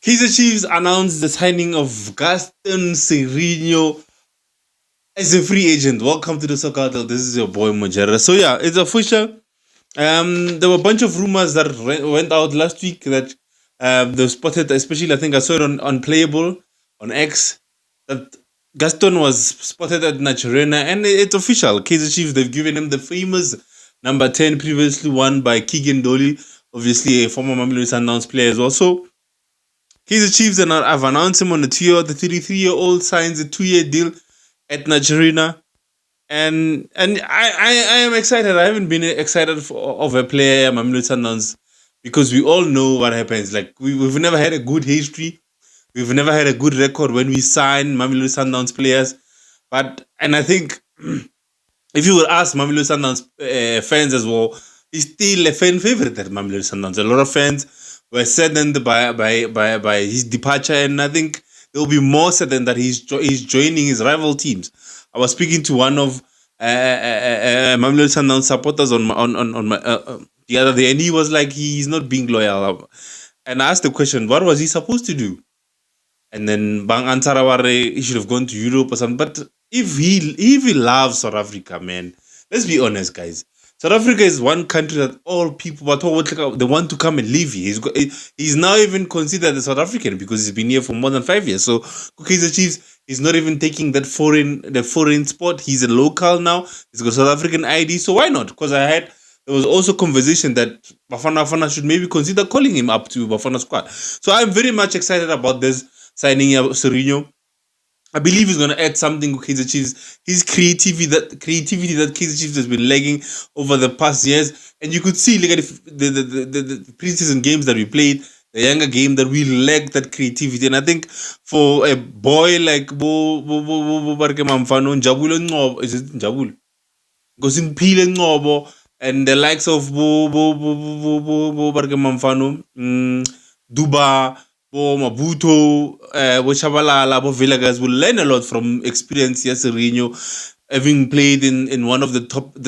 Kaizer Chiefs announced the signing of Gaston Sirino as a free agent. Welcome to the Soccer Huddle. This is your boy Mojere. So yeah, it's official. There were a bunch of rumors that went out last week that they spotted, especially I think I saw it on Playable on X, that Gaston was spotted at Naturena, and it's official. Kaizer Chiefs, they've given him the famous number 10, previously won by Keegan Dolly, obviously a former Mamelodi Sundowns player as well. So Kaizer Chiefs, and I've announced him on the 2 year. The 33-year-old signs a 2 year deal at Naturena. And I am excited. I haven't been excited of a player, Mamelodi Sundowns, because we all know what happens. Like we've never had a good history. We've never had a good record when we sign Mamelodi Sundowns players. And I think if you would ask Mamelodi Sundowns fans as well, he's still a fan favorite at Mamelodi Sundowns. A lot of fans were saddened by his departure, and I think they'll be more saddened that he's joining his rival teams. I was speaking to one of Mamelodi Sundowns supporters on my the other day, and he was like, he's not being loyal. And I asked the question, what was he supposed to do? And then Bang Antaraware, he should have gone to Europe or something. But if he loves South Africa, man, let's be honest, guys. South Africa is one country that all people they want to come and live here. He's now even considered a South African because he's been here for more than 5 years. So Kaizer Chiefs is not even taking the foreign spot. He's a local now. He's got South African ID. So why not? Because there was also conversation that Bafana should maybe consider calling him up to Bafana squad. So I'm very much excited about this signing Sirino. I believe he's going to add something to Kaizer Chiefs. His creativity that Kaizer Chiefs has been lagging over the past years, and you could see, look at the preseason games that we played, the younger game, that we lacked that creativity. And I think for a boy like Mamfano, is it Njabul? Gosing Pile Ngobo, and the likes of Mamfano, Duba, Mabuto, Shabalala, Villagas will learn a lot from experience. Yes, Sirino, having played in one of the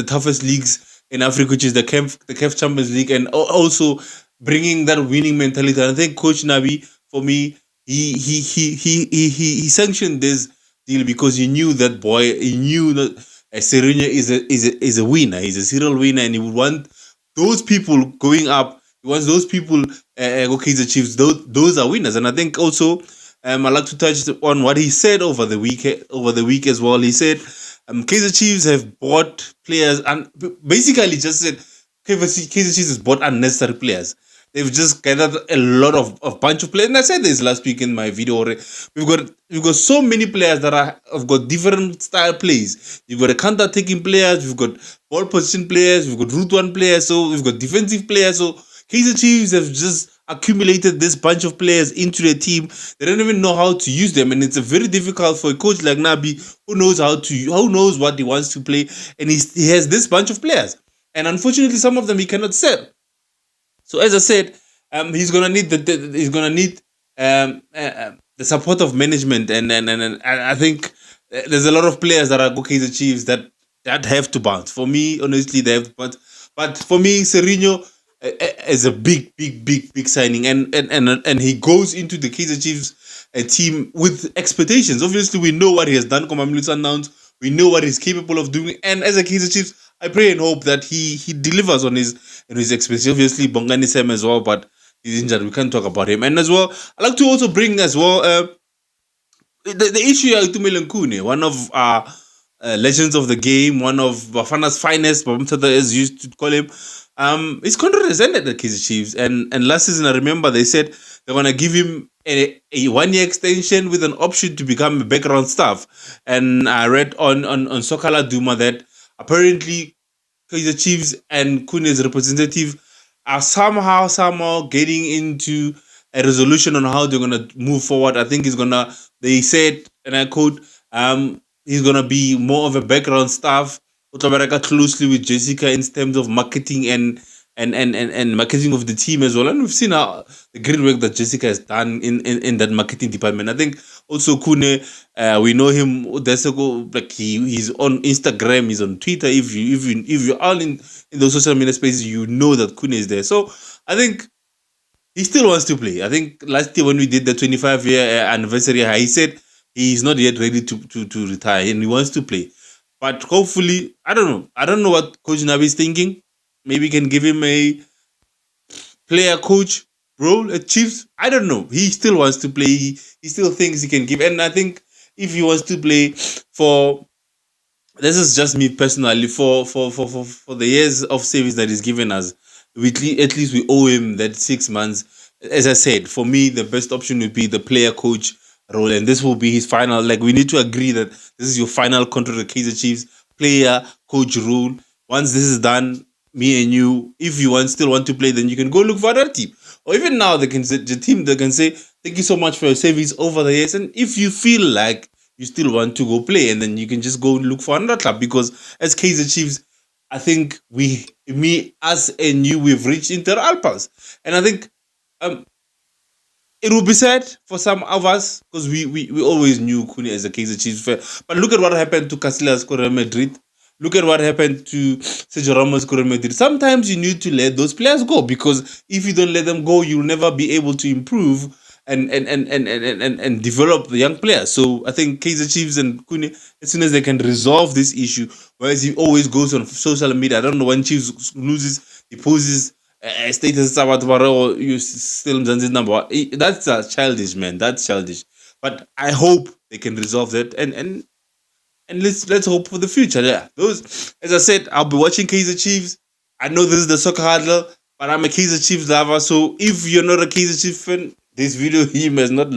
toughest leagues in Africa, which is the CAF Champions League, and also bringing that winning mentality. And I think Coach Nabi, for me, he sanctioned this deal because he knew that boy. He knew that Sirino is a winner. He's a serial winner, and he would want those people going up. He wants those people go Kaizer Chiefs. Those are winners. And I think also I'd like to touch on what he said over the week as well. He said Kaizer Chiefs have bought players, and basically just said Kaizer Chiefs has bought unnecessary players. They've just gathered a lot of bunch of players. And I said this last week in my video. We've got so many players that have got different style plays. You've got a counter-attacking players, we've got ball position players, we've got route one players, so we've got defensive players. So Kaizer Chiefs have just accumulated this bunch of players into their team. They don't even know how to use them, and it's very difficult for a coach like Nabi who knows what he wants to play, and he has this bunch of players. And unfortunately, some of them he cannot sell. So as I said, he's gonna need the support of management, and I think there's a lot of players that are Kaizer Chiefs that have to bounce. For me, honestly, they have to bounce. But for me, Sirino is a big signing, and he goes into the Kaizer Chiefs team with expectations. Obviously, we know what he has done. Mamelodi Sundowns. We know what he's capable of doing, and as a Kaizer Chiefs, I pray and hope that he delivers on his expectations. Obviously, Bongani Sam as well, but he's injured. We can't talk about him. And as well, I like to also bring as well the issue of Itu Khune, one of our legends of the game, one of Bafana's finest, Babamtata is used to call him. His contract has ended at Kaizer Chiefs, and last season I remember they said they're gonna give him a 1 year extension with an option to become a background staff. And I read on Soccer Duma that apparently Kaizer Chiefs and Khune's representative are somehow getting into a resolution on how they're gonna move forward. I think they said, and I quote, he's gonna be more of a background staff, closely with Jessica in terms of marketing and marketing of the team as well. And we've seen how the great work that Jessica has done in that marketing department. I think also Khune, we know him. Like he's on Instagram, he's on Twitter. If you're all in those social media spaces, you know that Khune is there. So I think he still wants to play. I think last year when we did the 25-year anniversary, he said he's not yet ready to retire and he wants to play. But hopefully, I don't know. I don't know what Coach Nabi is thinking. Maybe can give him a player coach role at Chiefs. I don't know. He still wants to play. He still thinks he can give. And I think if he wants to play for, this is just me personally, for the years of service that he's given us, at least we owe him that 6 months. As I said, for me, the best option would be the player coach role, and this will be his final. Like, we need to agree that this is your final contract with Kaizer Chiefs, player coach role. Once this is done, me and you, if you still want to play, then you can go look for another team. Or even now, they can the team they can say thank you so much for your service over the years, and if you feel like you still want to go play, and then you can just go look for another club. Because as Kaizer Chiefs, I think us and you, we've reached Inter Alpas, and I think it will be sad for some of us because we always knew Khune as a Kaizer Chiefs fan. But look at what happened to Casillas Real Madrid. Look at what happened to Sergio Ramos Real Madrid. Sometimes you need to let those players go, because if you don't let them go, you'll never be able to improve and develop the young players. So I think Kaizer Chiefs and Khune, as soon as they can resolve this issue, whereas he always goes on social media. I don't know, when Chiefs loses, he poses a status about tomorrow, you still Mzansi's number. That's childish, man. That's childish. But I hope they can resolve that, and let's hope for the future. Yeah, those, as I said, I'll be watching Kaizer Chiefs. I know this is the Soccer Huddle, but I'm a Kaizer Chiefs lover. So if you're not a Kaizer Chiefs fan, this video you must not.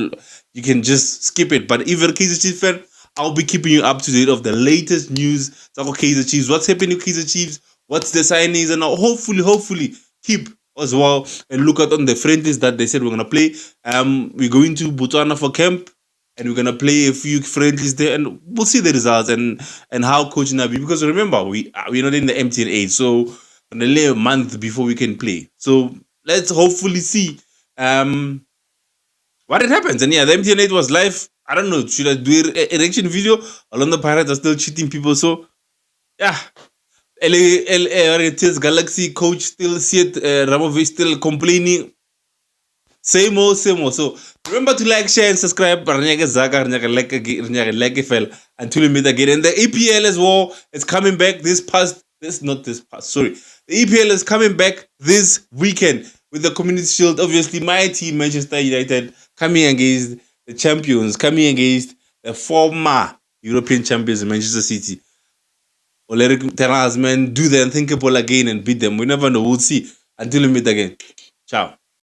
You can just skip it. But if you're a Kaizer Chiefs fan, I'll be keeping you up to date of the latest news. Talk about Kaizer Chiefs. What's happening with Kaizer Chiefs? What's the signings? And I'll hopefully keep as well and look at on the friendlies that they said we're gonna play. We're going to Botswana for camp, and we're gonna play a few friendlies there, and we'll see the results and how Coach Nabi. Because remember, we're not in the MTN age, so only a month before we can play. So let's hopefully see what it happens. And yeah, the MTN 8 was live. I don't know, should I do an erection video? Orlando Pirates are still cheating people, so yeah. LA Galaxy coach still see it, Ramovic still complaining. Same old. So remember to like, share, and subscribe. Until we meet again. And the EPL as well is coming back sorry. The EPL is coming back this weekend with the Community Shield. Obviously, my team, Manchester United, coming against the champions, coming against the former European champions, Manchester City. Or let it tell us, man, do the unthinkable again and beat them. We never know. We'll see. Until we meet again. Ciao.